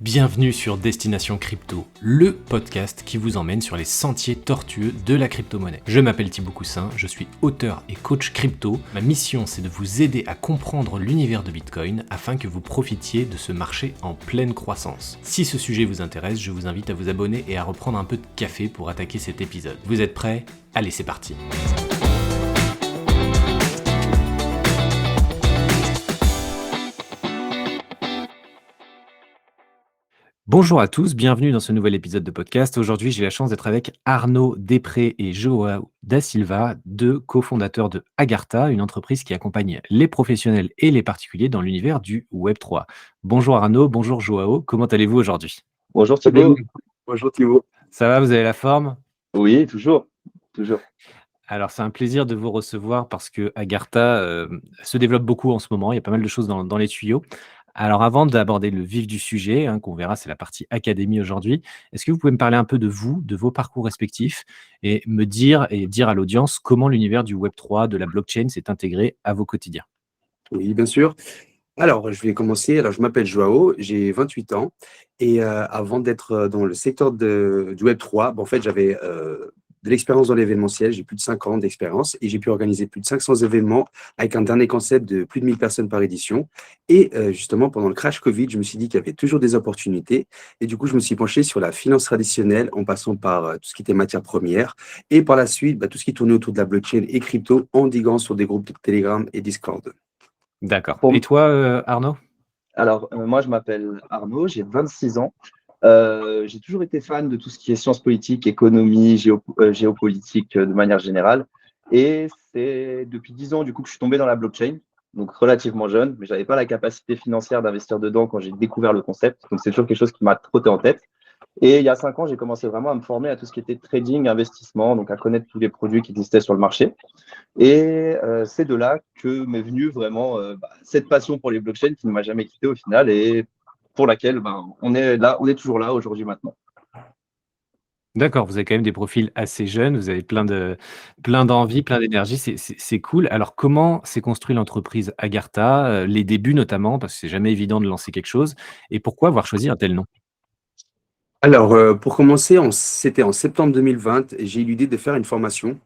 Bienvenue sur Destination Crypto, le podcast qui vous emmène sur les sentiers tortueux de la crypto-monnaie. Je m'appelle Thibaut Coussin, je suis auteur et coach crypto. Ma mission, c'est de vous aider à comprendre l'univers de Bitcoin afin que vous profitiez de ce marché en pleine croissance. Si ce sujet vous intéresse, je vous invite à vous abonner et à reprendre un peu de café pour attaquer cet épisode. Vous êtes prêts ? Allez, c'est parti. Bonjour à tous, bienvenue dans ce nouvel épisode de podcast. Aujourd'hui, j'ai la chance d'être avec Arnaud Després et Joao da Silva, deux cofondateurs de Agartha, une entreprise qui accompagne les professionnels et les particuliers dans l'univers du Web3. Bonjour Arnaud, bonjour Joao, comment allez-vous aujourd'hui ? Bonjour Très bien. Thibaut. Bonjour Thibaut. Ça va, vous avez la forme ? Oui, toujours. Alors, c'est un plaisir de vous recevoir parce que Agartha se développe beaucoup en ce moment. Il y a pas mal de choses dans les tuyaux. Alors, avant d'aborder le vif du sujet, qu'on verra, c'est la partie académie aujourd'hui, est-ce que vous pouvez me parler un peu de vous, de vos parcours respectifs et me dire à l'audience comment l'univers du Web3, de la blockchain s'est intégré à vos quotidiens ? Oui, bien sûr. Alors, je vais commencer. Alors, je m'appelle Joao, j'ai 28 ans. Et avant d'être dans le secteur du Web3, en fait, j'avais de l'expérience dans l'événementiel. J'ai plus de 5 ans d'expérience et j'ai pu organiser plus de 500 événements avec un dernier concept de plus de 1000 personnes par édition. Et justement, pendant le crash Covid, je me suis dit qu'il y avait toujours des opportunités. Et du coup, je me suis penché sur la finance traditionnelle en passant par tout ce qui était matières premières. Et par la suite, tout ce qui tournait autour de la blockchain et crypto en diguant sur des groupes de Telegram et Discord. D'accord. Bon. Et toi, Arnaud ? Alors, moi, je m'appelle Arnaud, j'ai 26 ans. J'ai toujours été fan de tout ce qui est sciences politiques, économie, géopolitique de manière générale. Et c'est depuis 10 ans, du coup, que je suis tombé dans la blockchain, donc relativement jeune, mais je n'avais pas la capacité financière d'investir dedans quand j'ai découvert le concept. Donc, c'est toujours quelque chose qui m'a trotté en tête. Et il y a 5 ans, j'ai commencé vraiment à me former à tout ce qui était trading, investissement, donc à connaître tous les produits qui existaient sur le marché. Et c'est de là que m'est venue vraiment cette passion pour les blockchains qui ne m'a jamais quitté au final et pour laquelle on est toujours là aujourd'hui maintenant. D'accord, vous avez quand même des profils assez jeunes, vous avez plein d'envie, plein d'énergie, c'est cool. Alors comment s'est construite l'entreprise Agartha, les débuts notamment, parce que c'est jamais évident de lancer quelque chose, et pourquoi avoir choisi un tel nom ? Alors, pour commencer, c'était en septembre 2020, j'ai eu l'idée de faire une formation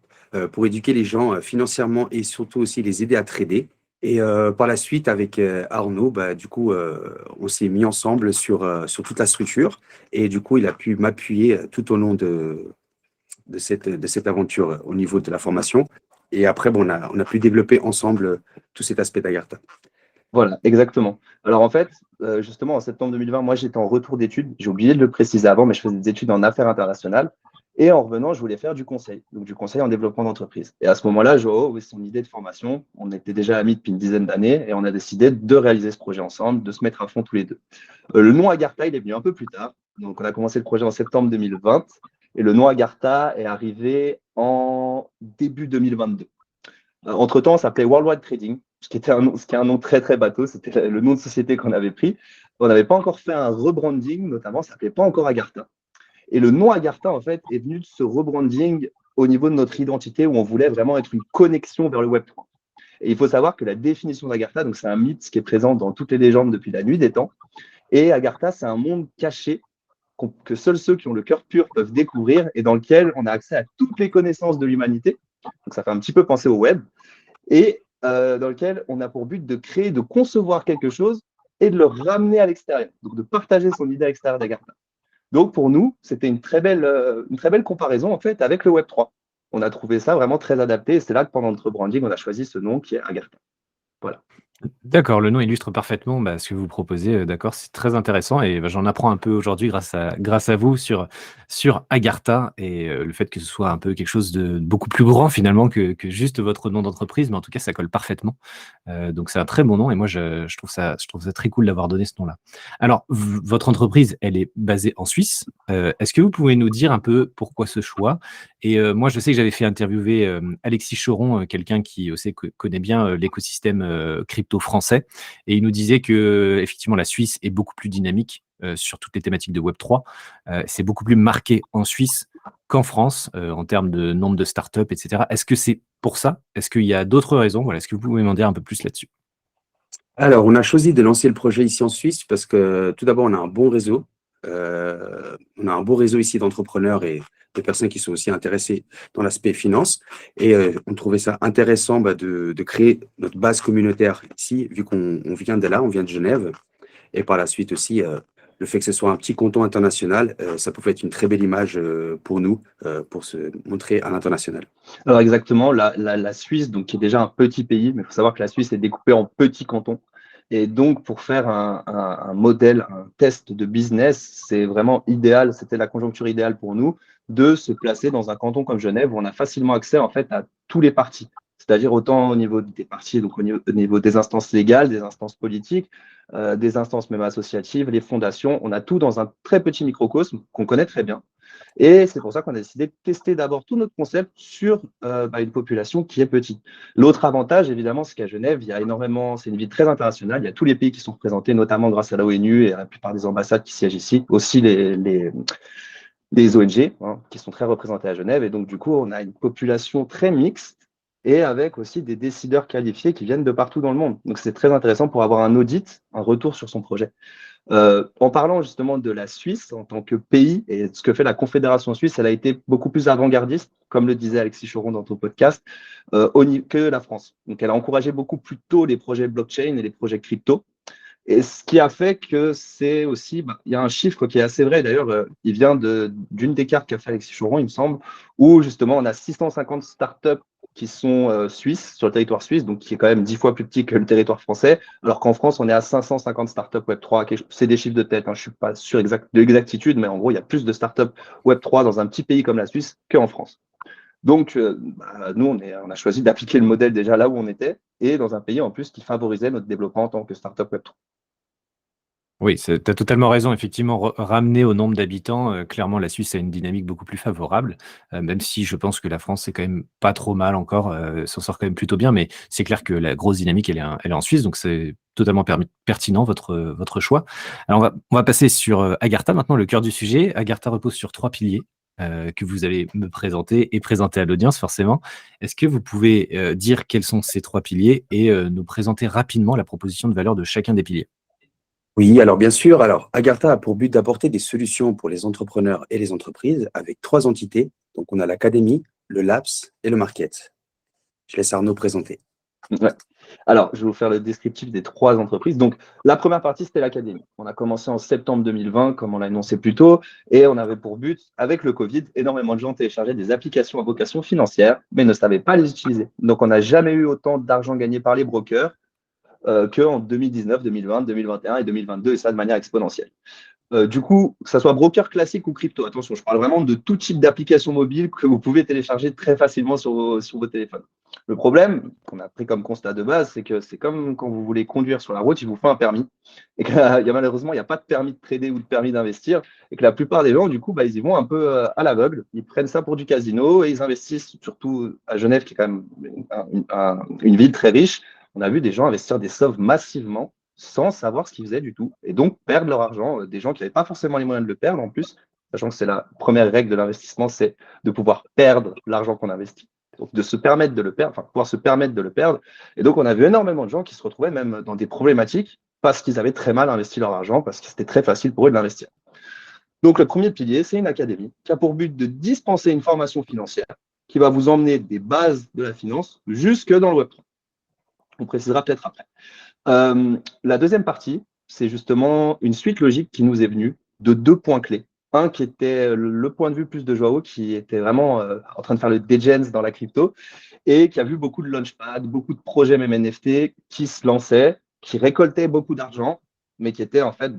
pour éduquer les gens financièrement et surtout aussi les aider à trader. Et par la suite, avec Arnaud, du coup, on s'est mis ensemble sur toute la structure. Et du coup, il a pu m'appuyer tout au long de cette aventure au niveau de la formation. Et après, on a pu développer ensemble tout cet aspect d'Agartha. Voilà, exactement. Alors en fait, justement, en septembre 2020, moi j'étais en retour d'études. J'ai oublié de le préciser avant, mais je faisais des études en affaires internationales. Et en revenant, je voulais faire du conseil, donc du conseil en développement d'entreprise. Et à ce moment-là, Joao avait son idée de formation. On était déjà amis depuis une dizaine d'années et on a décidé de réaliser ce projet ensemble, de se mettre à fond tous les deux. Le nom Agartha, il est venu un peu plus tard. Donc on a commencé le projet en septembre 2020 et le nom Agartha est arrivé en début 2022. Entre-temps, ça s'appelait Worldwide Trading, ce qui est un nom très très bateau. C'était le nom de société qu'on avait pris. On n'avait pas encore fait un rebranding, notamment, ça s'appelait pas encore Agartha. Et le nom Agartha, en fait, est venu de ce rebranding au niveau de notre identité où on voulait vraiment être une connexion vers le Web3. Et il faut savoir que la définition d'Agartha, donc c'est un mythe qui est présent dans toutes les légendes depuis la nuit des temps. Et Agartha, c'est un monde caché que seuls ceux qui ont le cœur pur peuvent découvrir et dans lequel on a accès à toutes les connaissances de l'humanité. Donc ça fait un petit peu penser au web. Et dans lequel on a pour but de créer, de concevoir quelque chose et de le ramener à l'extérieur. Donc de partager son idée à l'extérieur d'Agartha. Donc pour nous, c'était une très belle comparaison en fait avec le Web3. On a trouvé ça vraiment très adapté et c'est là que pendant notre branding, on a choisi ce nom qui est Agartha. Voilà. D'accord, le nom illustre parfaitement ce que vous proposez, d'accord, c'est très intéressant et j'en apprends un peu aujourd'hui grâce à vous sur Agartha et le fait que ce soit un peu quelque chose de beaucoup plus grand finalement que juste votre nom d'entreprise, mais en tout cas ça colle parfaitement. Donc c'est un très bon nom et moi je trouve ça très cool d'avoir donné ce nom-là. Alors votre entreprise, elle est basée en Suisse. Est-ce que vous pouvez nous dire un peu pourquoi ce choix ? Et moi je sais que j'avais fait interviewer Alexis Choron, quelqu'un qui aussi connaît bien l'écosystème crypto français, et il nous disait que effectivement la Suisse est beaucoup plus dynamique sur toutes les thématiques de Web3. C'est beaucoup plus marqué en Suisse qu'en France en termes de nombre de startups, etc. Est-ce que c'est pour ça ? Est-ce qu'il y a d'autres raisons ? Voilà, est-ce que vous pouvez m'en dire un peu plus là-dessus ? Alors, on a choisi de lancer le projet ici en Suisse parce que tout d'abord, on a un bon réseau. On a un beau réseau ici d'entrepreneurs et de personnes qui sont aussi intéressées dans l'aspect finance. Et on trouvait ça intéressant de créer notre base communautaire ici, vu qu'on vient de là, on vient de Genève. Et par la suite aussi, le fait que ce soit un petit canton international, ça pouvait être une très belle image pour nous, pour se montrer à l'international. Alors exactement, la Suisse, donc, qui est déjà un petit pays, mais il faut savoir que la Suisse est découpée en petits cantons. Et donc, pour faire un modèle, un test de business, c'est vraiment idéal, c'était la conjoncture idéale pour nous de se placer dans un canton comme Genève où on a facilement accès en fait à tous les partis. C'est-à-dire autant au niveau des partis, donc au niveau des instances légales, des instances politiques, des instances même associatives, les fondations, on a tout dans un très petit microcosme qu'on connaît très bien. Et c'est pour ça qu'on a décidé de tester d'abord tout notre concept sur une population qui est petite. L'autre avantage, évidemment, c'est qu'à Genève, il y a énormément, c'est une ville très internationale, il y a tous les pays qui sont représentés, notamment grâce à l'ONU et à la plupart des ambassades qui siègent ici, aussi les ONG qui sont très représentées à Genève. Et donc, du coup, on a une population très mixte et avec aussi des décideurs qualifiés qui viennent de partout dans le monde. Donc, c'est très intéressant pour avoir un audit, un retour sur son projet. En parlant justement de la Suisse en tant que pays et ce que fait la Confédération suisse, elle a été beaucoup plus avant-gardiste, comme le disait Alexis Choron dans ton podcast, que la France. Donc, elle a encouragé beaucoup plus tôt les projets blockchain et les projets crypto. Et ce qui a fait que c'est aussi, il y a un chiffre qui est assez vrai, d'ailleurs, il vient d'une des cartes qu'a fait Alexis Choron, il me semble, où justement on a 650 startups qui sont suisses, sur le territoire suisse, donc qui est quand même 10 fois plus petit que le territoire français, alors qu'en France, on est à 550 startups Web3. C'est des chiffres de tête, je ne suis pas sûr de l'exactitude, mais en gros, il y a plus de startups Web3 dans un petit pays comme la Suisse qu'en France. Donc, nous, on a choisi d'appliquer le modèle déjà là où on était, et dans un pays en plus qui favorisait notre développement en tant que startup Web3. Oui, tu as totalement raison. Effectivement, ramener au nombre d'habitants, clairement, la Suisse a une dynamique beaucoup plus favorable, même si je pense que la France, c'est quand même pas trop mal encore, s'en sort quand même plutôt bien. Mais c'est clair que la grosse dynamique, elle est en Suisse, donc c'est totalement pertinent votre choix. Alors, on va passer sur Agartha maintenant, le cœur du sujet. Agartha repose sur 3 piliers que vous allez me présenter et présenter à l'audience, forcément. Est-ce que vous pouvez dire quels sont ces 3 piliers et nous présenter rapidement la proposition de valeur de chacun des piliers? Oui, alors bien sûr. Alors, Agartha a pour but d'apporter des solutions pour les entrepreneurs et les entreprises avec 3 entités. Donc, on a l'académie, le Labs et le market. Je laisse Arnaud présenter. Ouais. Alors, je vais vous faire le descriptif des 3 entreprises. Donc, la première partie, c'était l'académie. On a commencé en septembre 2020, comme on l'a annoncé plus tôt, et on avait pour but, avec le Covid, énormément de gens téléchargeaient des applications à vocation financière, mais ne savaient pas les utiliser. Donc, on n'a jamais eu autant d'argent gagné par les brokers qu'en 2019, 2020, 2021 et 2022, et ça de manière exponentielle. Du coup, que ce soit broker classique ou crypto, attention, je parle vraiment de tout type d'application mobile que vous pouvez télécharger très facilement sur vos téléphones. Le problème qu'on a pris comme constat de base, c'est que c'est comme quand vous voulez conduire sur la route, il vous faut un permis. Et que malheureusement, il n'y a pas de permis de trader ou de permis d'investir. Et que la plupart des gens, du coup, ils y vont un peu à l'aveugle. Ils prennent ça pour du casino et ils investissent, surtout à Genève, qui est quand même une ville très riche. On a vu des gens investir des sommes massivement sans savoir ce qu'ils faisaient du tout, et donc perdre leur argent, des gens qui n'avaient pas forcément les moyens de le perdre en plus, sachant que c'est la première règle de l'investissement, c'est de pouvoir perdre l'argent qu'on investit. Donc de se permettre de le perdre, enfin pouvoir se permettre de le perdre. Et donc on a vu énormément de gens qui se retrouvaient même dans des problématiques parce qu'ils avaient très mal investi leur argent, parce que c'était très facile pour eux de l'investir. Donc le premier pilier, c'est une académie qui a pour but de dispenser une formation financière qui va vous emmener des bases de la finance jusque dans le Web3. On précisera peut-être après. La deuxième partie, c'est justement une suite logique qui nous est venue de 2 points clés. Un qui était le point de vue plus de Joao, qui était vraiment en train de faire le dégence dans la crypto et qui a vu beaucoup de launchpad, beaucoup de projets même NFT qui se lançaient, qui récoltaient beaucoup d'argent, mais qui étaient en fait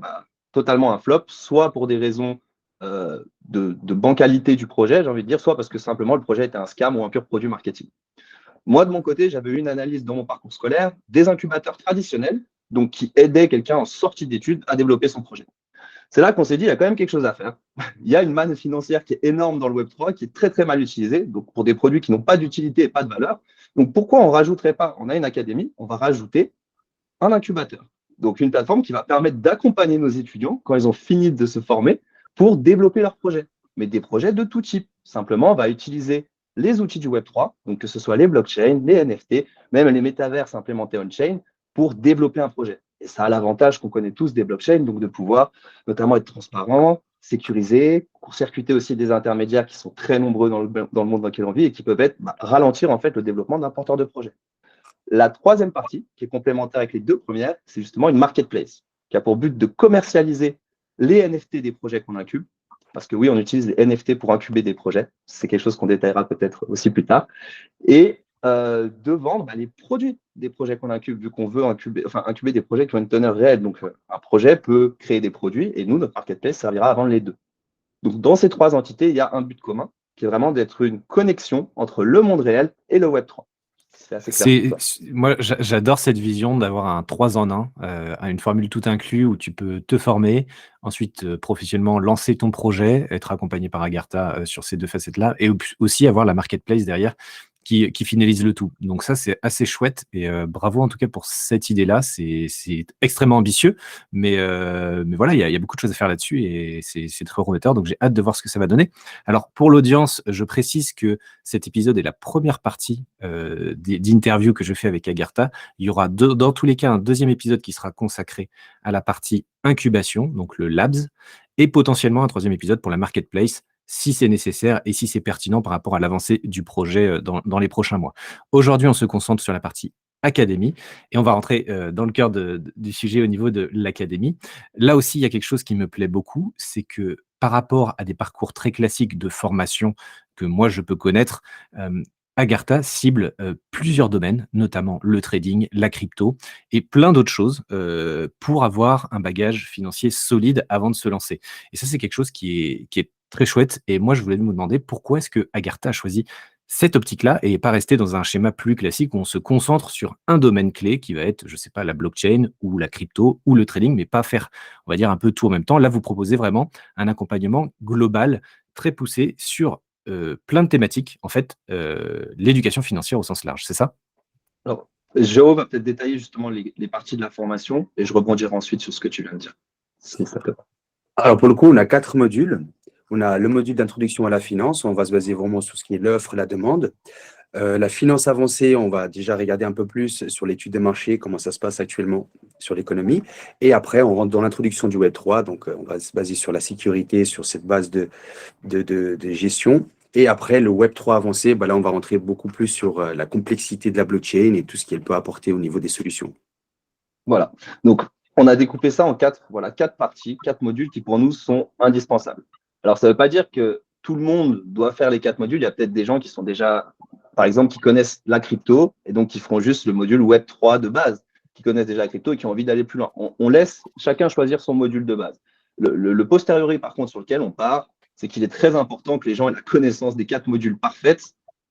totalement un flop, soit pour des raisons de bancalité du projet, j'ai envie de dire, soit parce que simplement le projet était un scam ou un pur produit marketing. Moi, de mon côté, j'avais eu une analyse dans mon parcours scolaire des incubateurs traditionnels, donc qui aidaient quelqu'un en sortie d'études à développer son projet. C'est là qu'on s'est dit, il y a quand même quelque chose à faire. Il y a une manne financière qui est énorme dans le Web3, qui est très, très mal utilisée, donc pour des produits qui n'ont pas d'utilité et pas de valeur. Donc, pourquoi on ne rajouterait pas, on a une académie, on va rajouter un incubateur. Donc, une plateforme qui va permettre d'accompagner nos étudiants quand ils ont fini de se former pour développer leurs projets. Mais des projets de tout type. Simplement, on va utiliser les outils du Web3, donc que ce soit les blockchains, les NFT, même les métaverses implémentés on-chain, pour développer un projet. Et ça a l'avantage qu'on connaît tous des blockchains, donc de pouvoir notamment être transparent, sécurisé, court-circuiter aussi des intermédiaires qui sont très nombreux dans le monde dans lequel on vit et qui peuvent ralentir en fait le développement d'un porteur de projet. La troisième partie, qui est complémentaire avec les deux premières, c'est justement une marketplace, qui a pour but de commercialiser les NFT des projets qu'on incube. Parce que oui, on utilise les NFT pour incuber des projets. C'est quelque chose qu'on détaillera peut-être aussi plus tard. Et de vendre les produits des projets qu'on incube, vu qu'on veut incuber des projets qui ont une teneur réelle. Donc, un projet peut créer des produits et nous, notre marketplace servira à vendre les deux. Donc, dans ces trois entités, il y a un but commun qui est vraiment d'être une connexion entre le monde réel et le Web3. C'est assez clair. Moi, j'adore cette vision d'avoir un 3 en 1, une formule tout inclus où tu peux te former, ensuite professionnellement lancer ton projet, être accompagné par Agartha sur ces deux facettes-là, et aussi avoir la marketplace derrière qui finalise le tout. Donc ça, c'est assez chouette, et bravo en tout cas pour cette idée-là. C'est extrêmement ambitieux, mais voilà, il y a beaucoup de choses à faire là-dessus, et c'est très prometteur, donc j'ai hâte de voir ce que ça va donner. Alors, pour l'audience, je précise que cet épisode est la première partie d'interview que je fais avec Agartha. Il y aura dans tous les cas un deuxième épisode qui sera consacré à la partie incubation, donc le Labs, et potentiellement un troisième épisode pour la Marketplace, si c'est nécessaire et si c'est pertinent par rapport à l'avancée du projet dans les prochains mois. Aujourd'hui, on se concentre sur la partie académie, et on va rentrer dans le cœur du sujet au niveau de l'académie. Là aussi, il y a quelque chose qui me plaît beaucoup, c'est que par rapport à des parcours très classiques de formation que moi je peux connaître, Agartha cible plusieurs domaines, notamment le trading, la crypto et plein d'autres choses pour avoir un bagage financier solide avant de se lancer. Et ça, c'est quelque chose qui est très chouette. Et moi, je voulais vous demander pourquoi est-ce que Agartha a choisi cette optique-là et pas rester dans un schéma plus classique où on se concentre sur un domaine clé qui va être, je sais pas, la blockchain ou la crypto ou le trading, mais pas faire, on va dire, un peu tout en même temps. Là, vous proposez vraiment un accompagnement global, très poussé sur plein de thématiques, en fait, l'éducation financière au sens large, c'est ça? Alors, Géo va peut-être détailler justement les parties de la formation et je rebondirai ensuite sur ce que tu viens de dire. Si ça te va. Alors, pour le coup, on a 4 modules. On a le module d'introduction à la finance. On va se baser vraiment sur ce qui est l'offre, la demande. La finance avancée, on va déjà regarder un peu plus sur l'étude des marchés, comment ça se passe actuellement sur l'économie. Et après, on rentre dans l'introduction du Web3. Donc, on va se baser sur la sécurité, sur cette base de gestion. Et après, le Web3 avancé, là, on va rentrer beaucoup plus sur la complexité de la blockchain et tout ce qu'elle peut apporter au niveau des solutions. Voilà. Donc, on a découpé ça en quatre parties, 4 modules qui pour nous sont indispensables. Alors, ça ne veut pas dire que tout le monde doit faire les 4 modules. Il y a peut-être des gens qui sont déjà, par exemple, qui connaissent la crypto et donc qui feront juste le module Web3 de base, qui connaissent déjà la crypto et qui ont envie d'aller plus loin. On laisse chacun choisir son module de base. Le posteriori, par contre, sur lequel on part, c'est qu'il est très important que les gens aient la connaissance des 4 modules parfaites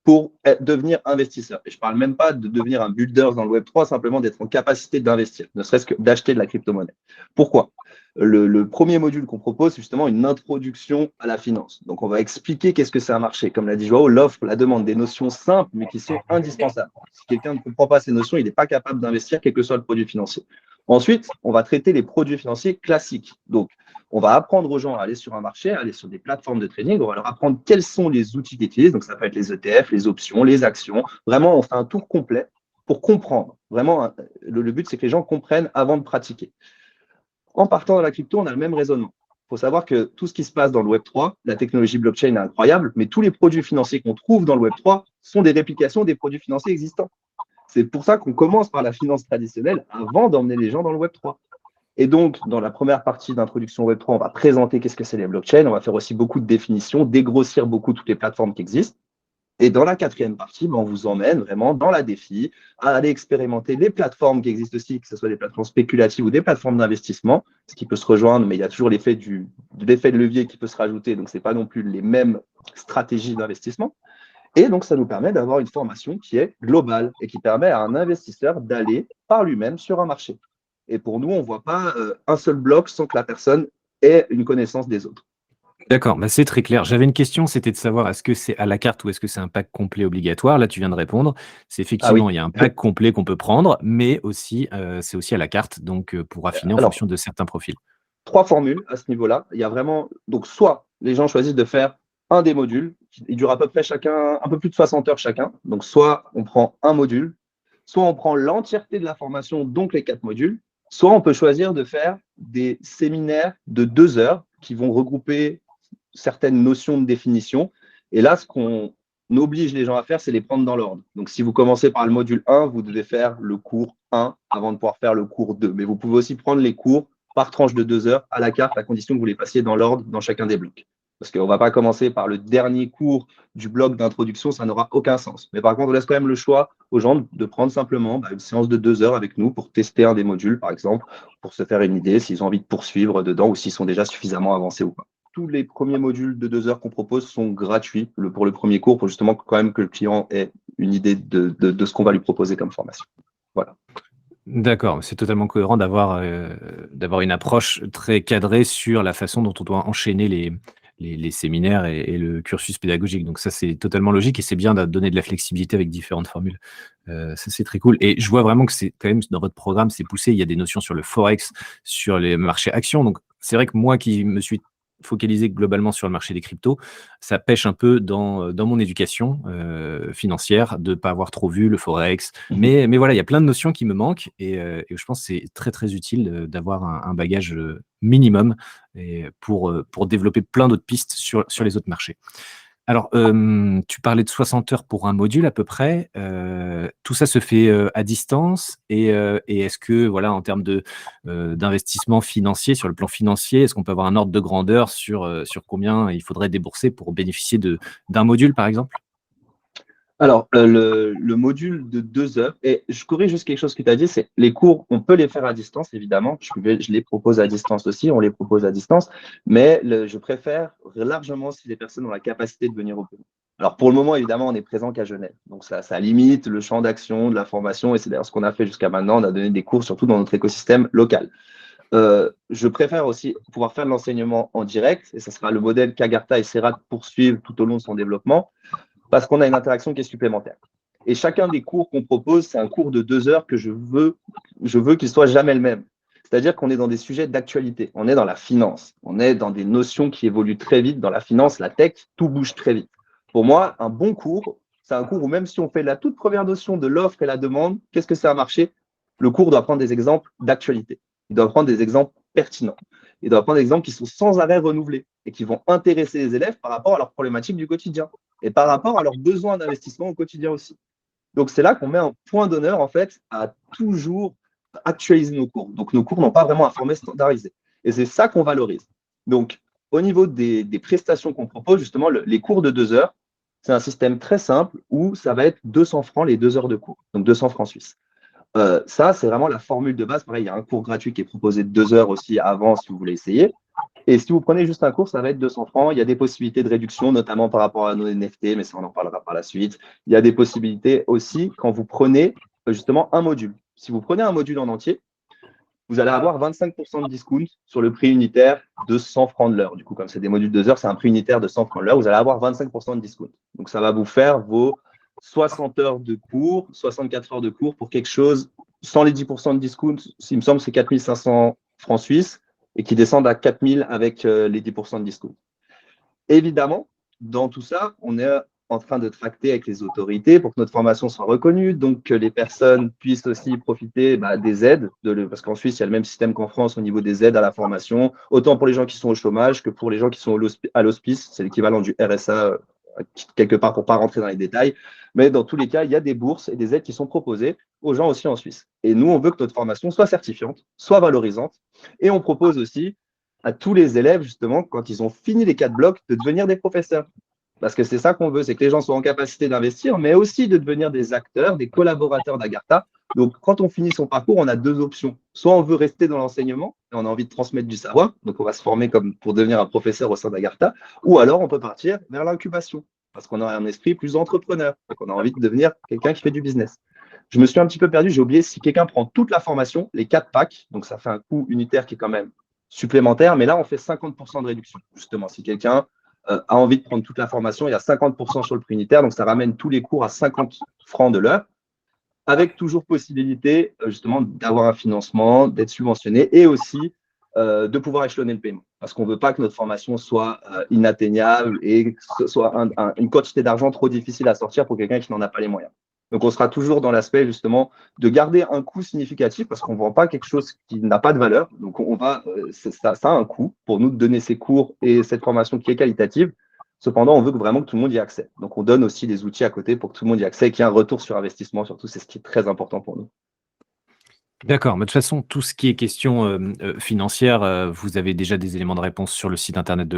pour devenir investisseur. Et je ne parle même pas de devenir un builder dans le Web3, simplement d'être en capacité d'investir, ne serait-ce que d'acheter de la crypto-monnaie. Pourquoi ? Le premier module qu'on propose, c'est justement une introduction à la finance. Donc, on va expliquer qu'est-ce que c'est un marché. Comme l'a dit Joao, l'offre, la demande, des notions simples, mais qui sont indispensables. Si quelqu'un ne comprend pas ces notions, il n'est pas capable d'investir, quel que soit le produit financier. Ensuite, on va traiter les produits financiers classiques. Donc, on va apprendre aux gens à aller sur un marché, à aller sur des plateformes de trading. On va leur apprendre quels sont les outils qu'ils utilisent. Donc, ça peut être les ETF, les options, les actions. Vraiment, on fait un tour complet pour comprendre. Vraiment, le but, c'est que les gens comprennent avant de pratiquer. En partant dans la crypto, on a le même raisonnement. Il faut savoir que tout ce qui se passe dans le Web3, la technologie blockchain est incroyable, mais tous les produits financiers qu'on trouve dans le Web3 sont des réplications des produits financiers existants. C'est pour ça qu'on commence par la finance traditionnelle avant d'emmener les gens dans le Web3. Et donc, dans la première partie d'introduction Web3, on va présenter qu'est-ce que c'est les blockchains, on va faire aussi beaucoup de définitions, dégrossir beaucoup toutes les plateformes qui existent. Et dans la quatrième partie, on vous emmène vraiment dans la défi, à aller expérimenter les plateformes qui existent aussi, que ce soit des plateformes spéculatives ou des plateformes d'investissement, ce qui peut se rejoindre, mais il y a toujours l'effet de levier qui peut se rajouter, donc ce n'est pas non plus les mêmes stratégies d'investissement. Et donc, ça nous permet d'avoir une formation qui est globale et qui permet à un investisseur d'aller par lui-même sur un marché. Et pour nous, on ne voit pas un seul bloc sans que la personne ait une connaissance des autres. D'accord, c'est très clair. J'avais une question, c'était de savoir est-ce que c'est à la carte ou est-ce que c'est un pack complet obligatoire? Là, tu viens de répondre. C'est effectivement, oui. Il y a un pack complet qu'on peut prendre, mais aussi, c'est aussi à la carte, donc pour affiner en fonction de certains profils. 3 formules à ce niveau-là. Il y a vraiment, donc soit les gens choisissent de faire un des modules, il dure à peu près un peu plus de 60 heures chacun. Donc soit on prend un module, soit on prend l'entièreté de la formation, donc les 4 modules, soit on peut choisir de faire des séminaires de 2 heures qui vont regrouper certaines notions de définition. Et là, ce qu'on oblige les gens à faire, c'est les prendre dans l'ordre. Donc, si vous commencez par le module 1, vous devez faire le cours 1 avant de pouvoir faire le cours 2. Mais vous pouvez aussi prendre les cours par tranche de 2 heures à la carte, à condition que vous les passiez dans l'ordre dans chacun des blocs. Parce qu'on ne va pas commencer par le dernier cours du bloc d'introduction, ça n'aura aucun sens. Mais par contre, on laisse quand même le choix aux gens de prendre simplement une séance de 2 heures avec nous pour tester un des modules, par exemple, pour se faire une idée s'ils ont envie de poursuivre dedans ou s'ils sont déjà suffisamment avancés ou pas. Tous les premiers modules de 2 heures qu'on propose sont gratuits pour le premier cours, pour justement quand même que le client ait une idée de ce qu'on va lui proposer comme formation. Voilà. D'accord, c'est totalement cohérent d'avoir une approche très cadrée sur la façon dont on doit enchaîner les séminaires et le cursus pédagogique. Donc ça, c'est totalement logique et c'est bien de donner de la flexibilité avec différentes formules. Ça, c'est très cool. Et je vois vraiment que c'est quand même, dans votre programme, c'est poussé. Il y a des notions sur le Forex, sur les marchés actions. Donc c'est vrai que moi qui me suis focalisé globalement sur le marché des cryptos, ça pêche un peu dans mon éducation financière de ne pas avoir trop vu le Forex. Mais voilà, il y a plein de notions qui me manquent et je pense que c'est très, très utile d'avoir un bagage minimum et pour développer plein d'autres pistes sur les autres marchés. Alors, tu parlais de 60 heures pour un module à peu près. Tout ça se fait à distance et est-ce que, voilà, en termes d'investissement financier, sur le plan financier, est-ce qu'on peut avoir un ordre de grandeur sur combien il faudrait débourser pour bénéficier d'un module, par exemple? Alors, le module de 2 heures, et je corrige juste quelque chose que tu as dit, c'est les cours, on peut les faire à distance, évidemment. Je les propose à distance aussi, on les propose à distance, mais je préfère largement si les personnes ont la capacité de venir au bureau. Alors, pour le moment, évidemment, on n'est présent qu'à Genève. Donc, ça limite le champ d'action de la formation, et c'est d'ailleurs ce qu'on a fait jusqu'à maintenant. On a donné des cours, surtout dans notre écosystème local. Je préfère aussi pouvoir faire de l'enseignement en direct, et ce sera le modèle qu'Agartha essaiera de poursuivre tout au long de son développement, parce qu'on a une interaction qui est supplémentaire. Et chacun des cours qu'on propose, c'est un cours de 2 heures que je veux qu'il soit jamais le même. C'est-à-dire qu'on est dans des sujets d'actualité, on est dans la finance, on est dans des notions qui évoluent très vite. Dans la finance, la tech, tout bouge très vite. Pour moi, un bon cours, c'est un cours où même si on fait la toute première notion de l'offre et la demande, qu'est-ce que c'est un marché? Le cours doit prendre des exemples d'actualité. Il doit prendre des exemples pertinents. Il doit prendre des exemples qui sont sans arrêt renouvelés et qui vont intéresser les élèves par rapport à leurs problématiques du quotidien et par rapport à leurs besoins d'investissement au quotidien aussi. Donc, c'est là qu'on met un point d'honneur, en fait, à toujours actualiser nos cours. Donc, nos cours n'ont pas vraiment un format standardisé. Et c'est ça qu'on valorise. Donc, au niveau des prestations qu'on propose, justement, les cours de 2 heures, c'est un système très simple où ça va être 200 francs les 2 heures de cours, donc 200 francs suisses. Ça, c'est vraiment la formule de base. Pareil, il y a un cours gratuit qui est proposé de 2 heures aussi avant si vous voulez essayer. Et si vous prenez juste un cours, ça va être 200 francs. Il y a des possibilités de réduction, notamment par rapport à nos NFT, mais ça, on en parlera par la suite. Il y a des possibilités aussi quand vous prenez justement un module. Si vous prenez un module en entier, vous allez avoir 25% de discount sur le prix unitaire de 100 francs de l'heure. Du coup, comme c'est des modules de 2 heures, c'est un prix unitaire de 100 francs de l'heure. Vous allez avoir 25% de discount. Donc, ça va vous faire vos 60 heures de cours, 64 heures de cours pour quelque chose sans les 10% de discount. Il me semble que c'est 4500 francs suisses et qui descendent à 4000 avec les 10% de discount. Évidemment, dans tout ça, on est en train de tracter avec les autorités pour que notre formation soit reconnue, donc que les personnes puissent aussi profiter des aides, parce qu'en Suisse, il y a le même système qu'en France au niveau des aides à la formation, autant pour les gens qui sont au chômage que pour les gens qui sont à l'hospice. C'est l'équivalent du RSA quelque part pour ne pas rentrer dans les détails. Mais dans tous les cas, il y a des bourses et des aides qui sont proposées aux gens aussi en Suisse. Et nous, on veut que notre formation soit certifiante, soit valorisante. Et on propose aussi à tous les élèves, justement, quand ils ont fini les 4 blocs, de devenir des professeurs. Parce que c'est ça qu'on veut, c'est que les gens soient en capacité d'investir, mais aussi de devenir des acteurs, des collaborateurs d'Agartha. Donc, quand on finit son parcours, on a 2 options. Soit on veut rester dans l'enseignement et on a envie de transmettre du savoir, donc on va se former comme pour devenir un professeur au sein d'Agartha, ou alors on peut partir vers l'incubation, parce qu'on a un esprit plus entrepreneur, donc on a envie de devenir quelqu'un qui fait du business. Je me suis un petit peu perdu, j'ai oublié, si quelqu'un prend toute la formation, les 4 packs, donc ça fait un coût unitaire qui est quand même supplémentaire, mais là, on fait 50% de réduction, justement. Si quelqu'un a envie de prendre toute la formation, il y a 50% sur le prix unitaire, donc ça ramène tous les cours à 50 francs de l'heure, avec toujours possibilité, justement, d'avoir un financement, d'être subventionné et aussi de pouvoir échelonner le paiement. Parce qu'on ne veut pas que notre formation soit inatteignable et que ce soit une quantité d'argent trop difficile à sortir pour quelqu'un qui n'en a pas les moyens. Donc, on sera toujours dans l'aspect justement de garder un coût significatif parce qu'on ne vend pas quelque chose qui n'a pas de valeur. Donc, ça a un coût pour nous de donner ces cours et cette formation qui est qualitative. Cependant, on veut vraiment que tout le monde y ait accès. Donc, on donne aussi des outils à côté pour que tout le monde y ait accès et qu'il y ait un retour sur investissement. Surtout, c'est ce qui est très important pour nous. D'accord, mais de toute façon, tout ce qui est question, financière, vous avez déjà des éléments de réponse sur le site internet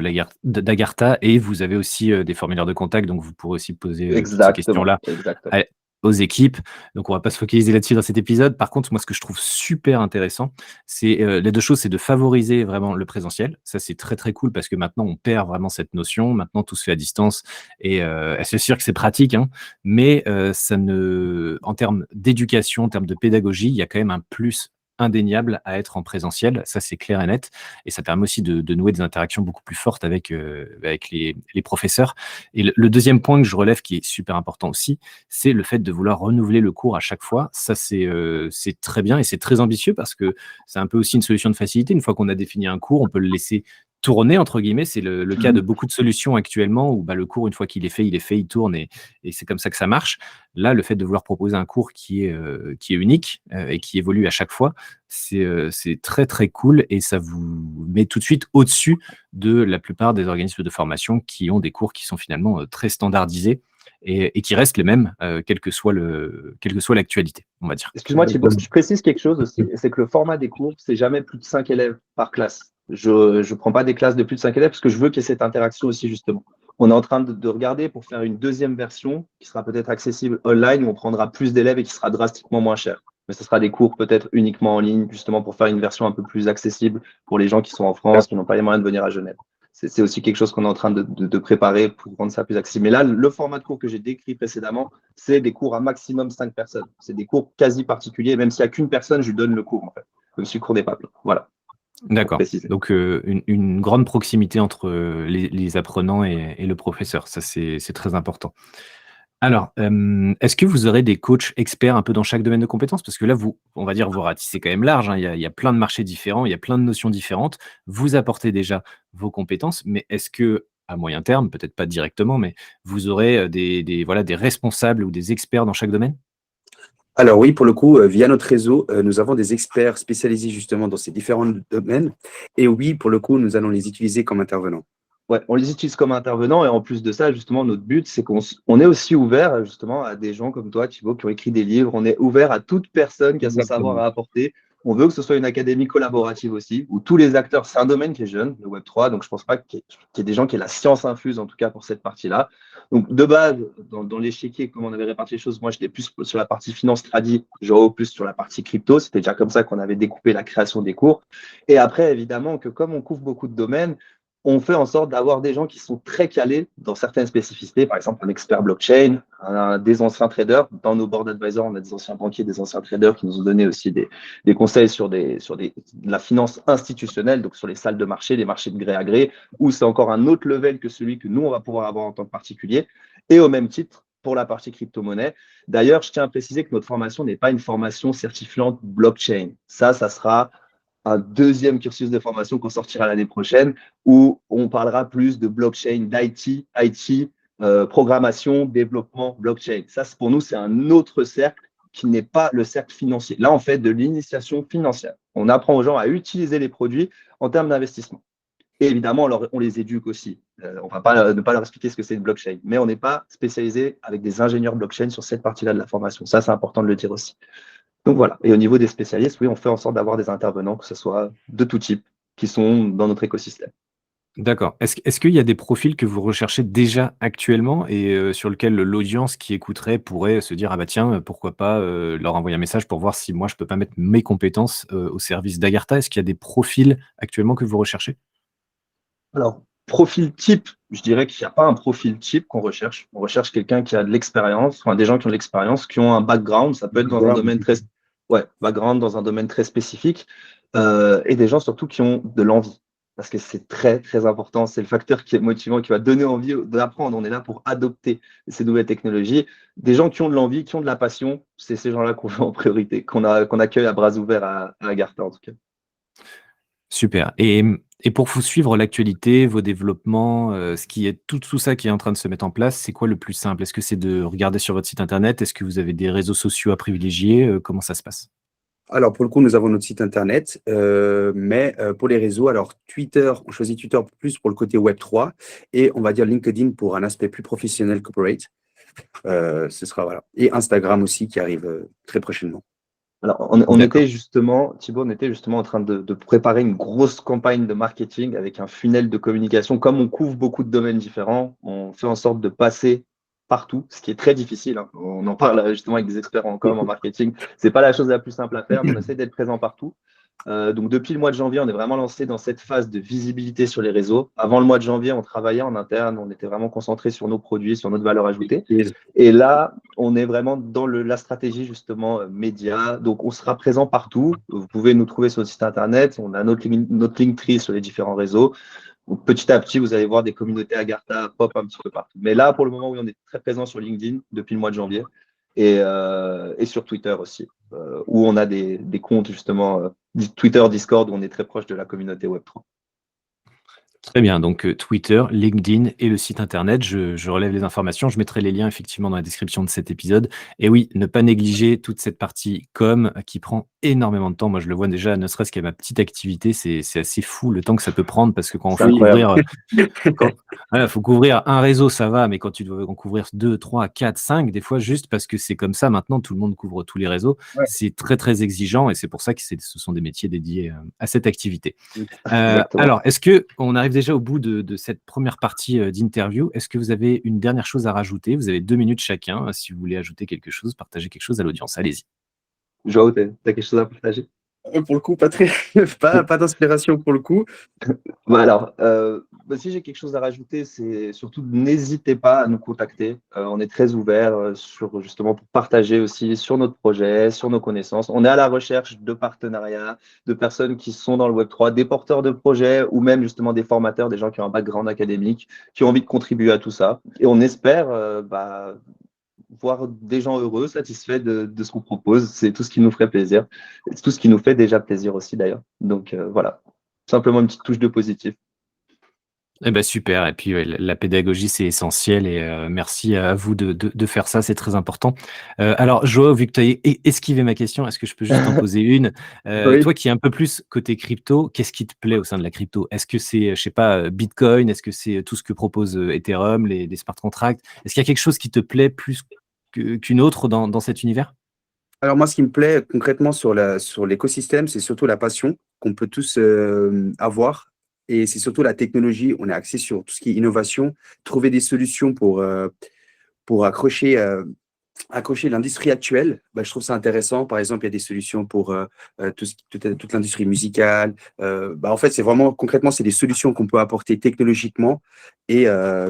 d'Agartha et vous avez aussi, des formulaires de contact, donc vous pourrez aussi poser, toutes ces Exactement, questions-là exactement. à aux équipes. Donc on va pas se focaliser là-dessus dans cet épisode. Par contre, moi, ce que je trouve super intéressant, c'est, les 2 choses, c'est de favoriser vraiment le présentiel. Ça, c'est très, très cool parce que maintenant, on perd vraiment cette notion. Maintenant, tout se fait à distance et c'est sûr que c'est pratique, hein, mais ça ne en termes d'éducation, en termes de pédagogie, il y a quand même un plus indéniable à être en présentiel. Ça, c'est clair et net et ça permet aussi de nouer des interactions beaucoup plus fortes avec les professeurs et le 2e point que je relève qui est super important aussi, c'est le fait de vouloir renouveler le cours à chaque fois. Ça, c'est très bien et c'est très ambitieux parce que c'est un peu aussi une solution de facilité. Une fois qu'on a défini un cours, on peut le laisser «tourner» entre guillemets. C'est le cas de beaucoup de solutions actuellement où, bah, le cours, une fois qu'il est fait, il tourne et c'est comme ça que ça marche. Là, le fait de vouloir proposer un cours qui est unique, et qui évolue à chaque fois, c'est très, très cool et ça vous met tout de suite au-dessus de la plupart des organismes de formation qui ont des cours qui sont finalement, très standardisés et qui restent les mêmes, quelle que soit l'actualité, on va dire. Excuse-moi Thibaut, je précise quelque chose aussi, c'est que le format des cours, c'est jamais plus de 5 élèves par classe. Je ne prends pas des classes de plus de 5 élèves parce que je veux qu'il y ait cette interaction aussi justement. On est en train de regarder pour faire une 2e version qui sera peut-être accessible online où on prendra plus d'élèves et qui sera drastiquement moins cher. Mais ce sera des cours peut-être uniquement en ligne justement pour faire une version un peu plus accessible pour les gens qui sont en France, qui n'ont pas les moyens de venir à Genève. C'est aussi quelque chose qu'on est en train de préparer pour rendre ça plus accessible. Mais là, le format de cours que j'ai décrit précédemment, c'est des cours à maximum 5 personnes. C'est des cours quasi particuliers. Même s'il n'y a qu'une personne, je lui donne le cours, en fait. Comme si le cours n'est pas plein. Voilà, pour D'accord. préciser. Donc, une grande proximité entre, les apprenants et le professeur. Ça, c'est très important. Alors, est-ce que vous aurez des coachs experts un peu dans chaque domaine de compétences? Parce que là, on va dire, vous ratissez quand même large, hein. Il y a plein de marchés différents, il y a plein de notions différentes. Vous apportez déjà vos compétences, mais est-ce que à moyen terme, peut-être pas directement, mais vous aurez, voilà, des responsables ou des experts dans chaque domaine? Alors oui, pour le coup, via notre réseau, nous avons des experts spécialisés justement dans ces différents domaines et oui, pour le coup, nous allons les utiliser comme intervenants. Ouais, on les utilise comme intervenants et en plus de ça, justement, notre but, c'est on est aussi ouvert justement à des gens comme toi, Thibaut, qui ont écrit des livres. On est ouvert à toute personne qui a son savoir Exactement. à apporter. On veut que ce soit une académie collaborative aussi, où tous les acteurs, c'est un domaine qui est jeune, le Web3, donc je ne pense pas qu'il y ait des gens qui aient la science infuse, en tout cas pour cette partie-là. Donc de base, dans l'échiquier, comment on avait réparti les choses, moi j'étais plus sur la partie finance tradie, Joao plus sur la partie crypto. C'était déjà comme ça qu'on avait découpé la création des cours. Et après, évidemment, que comme on couvre beaucoup de domaines, on fait en sorte d'avoir des gens qui sont très calés dans certaines spécificités, par exemple un expert blockchain, des anciens traders. Dans nos board advisors, on a des anciens banquiers, des anciens traders qui nous ont donné aussi des conseils sur de la finance institutionnelle, donc sur les salles de marché, les marchés de gré à gré, où c'est encore un autre level que celui que nous, on va pouvoir avoir en tant que particulier. Et au même titre, pour la partie crypto-monnaie. D'ailleurs, je tiens à préciser que notre formation n'est pas une formation certifiante blockchain. Ça sera un 2e cursus de formation qu'on sortira l'année prochaine où on parlera plus de blockchain, d'IT, programmation, développement, blockchain. Ça, pour nous, c'est un autre cercle qui n'est pas le cercle financier. Là, on fait de l'initiation financière. On apprend aux gens à utiliser les produits en termes d'investissement. Et évidemment, on les éduque aussi. On ne va pas ne pas leur expliquer ce que c'est une blockchain, mais on n'est pas spécialisé avec des ingénieurs blockchain sur cette partie-là de la formation. Ça, c'est important de le dire aussi. Donc voilà. Et au niveau des spécialistes, oui, on fait en sorte d'avoir des intervenants, que ce soit de tout type, qui sont dans notre écosystème. D'accord. Est-ce qu'il y a des profils que vous recherchez déjà actuellement et sur lequel l'audience qui écouterait pourrait se dire: «Ah bah tiens, pourquoi pas, leur envoyer un message pour voir si moi je peux pas mettre mes compétences, au service d'Agartha»? Est-ce qu'il y a des profils actuellement que vous recherchez? Alors, profil type, je dirais qu'il n'y a pas un profil type qu'on recherche. On recherche quelqu'un qui a de l'expérience, enfin des gens qui ont de l'expérience, qui ont un background. Ça peut être dans un domaine background dans un domaine très spécifique, et des gens surtout qui ont de l'envie. Parce que c'est très, très important. C'est le facteur qui est motivant, qui va donner envie d'apprendre. On est là pour adopter ces nouvelles technologies. Des gens qui ont de l'envie, qui ont de la passion, c'est ces gens-là qu'on veut en priorité, qu'on accueille à bras ouverts à Agartha, en tout cas. Super. Et pour vous suivre l'actualité, vos développements, ce qui est tout ça qui est en train de se mettre en place, c'est quoi le plus simple? Est-ce que c'est de regarder sur votre site internet? Est-ce que vous avez des réseaux sociaux à privilégier? Comment ça se passe? Alors, pour le coup, nous avons notre site internet, mais pour les réseaux, alors Twitter, on choisit Twitter plus pour le côté Web3 et on va dire LinkedIn pour un aspect plus professionnel corporate. Ce sera, voilà. Et Instagram aussi qui arrive très prochainement. Alors, on D'accord. était justement, Thibaut, on était justement en train de préparer une grosse campagne de marketing avec un funnel de communication. Comme on couvre beaucoup de domaines différents, on fait en sorte de passer partout, ce qui est très difficile, hein. On en parle justement avec des experts en com, en marketing. C'est pas la chose la plus simple à faire, mais on essaie d'être présent partout. Donc depuis le mois de janvier, on est vraiment lancé dans cette phase de visibilité sur les réseaux. Avant le mois de janvier, on travaillait en interne, on était vraiment concentré sur nos produits, sur notre valeur ajoutée. Et là, on est vraiment dans la stratégie justement média. Donc on sera présent partout. Vous pouvez nous trouver sur le site internet. On a notre Linktree sur les différents réseaux. Donc, petit à petit, vous allez voir des communautés Agartha pop un petit peu partout. Mais là, pour le moment, oui, on est très présent sur LinkedIn depuis le mois de janvier et sur Twitter aussi, où on a des comptes justement Twitter, Discord, où on est très proche de la communauté Web3. Très bien, donc Twitter, LinkedIn et le site internet. Je relève les informations. Je mettrai les liens effectivement dans la description de cet épisode. Et oui, ne pas négliger toute cette partie com qui prend énormément de temps. Moi, je le vois déjà, ne serait-ce qu'à ma petite activité, c'est assez fou le temps que ça peut prendre parce que quand on C'est faut incroyable. voilà, faut couvrir un réseau, ça va, mais quand tu dois en couvrir 2, 3, 4, 5, des fois, juste parce que c'est comme ça maintenant, tout le monde couvre tous les réseaux, Ouais. c'est très, très exigeant et c'est pour ça que ce sont des métiers dédiés à cette activité. Exactement. Alors, est-ce qu'on arrive déjà au bout de cette première partie d'interview? Est-ce que vous avez une dernière chose à rajouter? Vous avez 2 minutes chacun. Si vous voulez ajouter quelque chose, partager quelque chose à l'audience. Allez-y. Joao, t'as quelque chose à partager? Pour le coup, pas très, pas d'inspiration pour le coup. Alors, si j'ai quelque chose à rajouter, c'est surtout n'hésitez pas à nous contacter. On est très ouvert justement pour partager aussi sur notre projet, sur nos connaissances. On est à la recherche de partenariats, de personnes qui sont dans le Web3, des porteurs de projets ou même justement des formateurs, des gens qui ont un background académique, qui ont envie de contribuer à tout ça. Et on espère voir des gens heureux, satisfaits de ce qu'on propose. C'est tout ce qui nous ferait plaisir. C'est tout ce qui nous fait déjà plaisir aussi d'ailleurs. Donc voilà, simplement une petite touche de positif. Eh ben super. Et puis ouais, la pédagogie, c'est essentiel. Et merci à vous de faire ça, c'est très important. Alors, Joao, vu que tu as esquivé ma question, est-ce que je peux juste en poser une? Oui. Toi qui es un peu plus côté crypto, qu'est-ce qui te plaît au sein de la crypto? Est-ce que c'est, je sais pas, Bitcoin? Est-ce que c'est tout ce que propose Ethereum, les smart contracts? Est-ce qu'il y a quelque chose qui te plaît plus qu'une autre dans cet univers? Alors moi, ce qui me plaît concrètement sur l'écosystème, c'est surtout la passion qu'on peut tous avoir. Et c'est surtout la technologie. On est axé sur tout ce qui est innovation, trouver des solutions pour accrocher l'industrie actuelle. Bah, je trouve ça intéressant. Par exemple, il y a des solutions pour toute l'industrie musicale. En fait, c'est vraiment concrètement, c'est des solutions qu'on peut apporter technologiquement et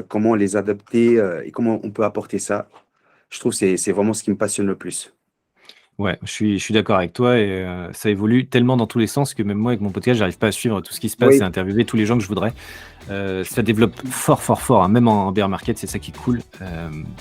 comment les adapter et comment on peut apporter ça. Je trouve que c'est vraiment ce qui me passionne le plus. Ouais, je suis d'accord avec toi et ça évolue tellement dans tous les sens que même moi, avec mon podcast, j'arrive pas à suivre tout ce qui se passe et Oui, interviewer tous les gens que je voudrais. Ça développe fort, fort, fort, hein, même en bear market, c'est ça qui est cool.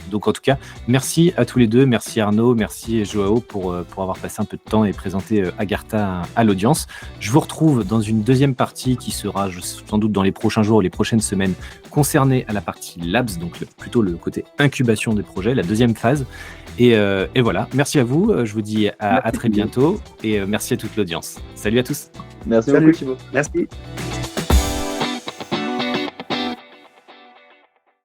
Donc en tout cas, merci à tous les deux, merci Arnaud, merci Joao pour avoir passé un peu de temps et présenté Agartha à l'audience. Je vous retrouve dans une deuxième partie qui sera sans doute dans les prochains jours ou les prochaines semaines concernée à la partie Labs, donc plutôt le côté incubation des projets, la deuxième phase. Et voilà, merci à vous, je vous dis à très bientôt et merci à toute l'audience. Salut à tous. Merci salut. beaucoup, Thibaut. Merci.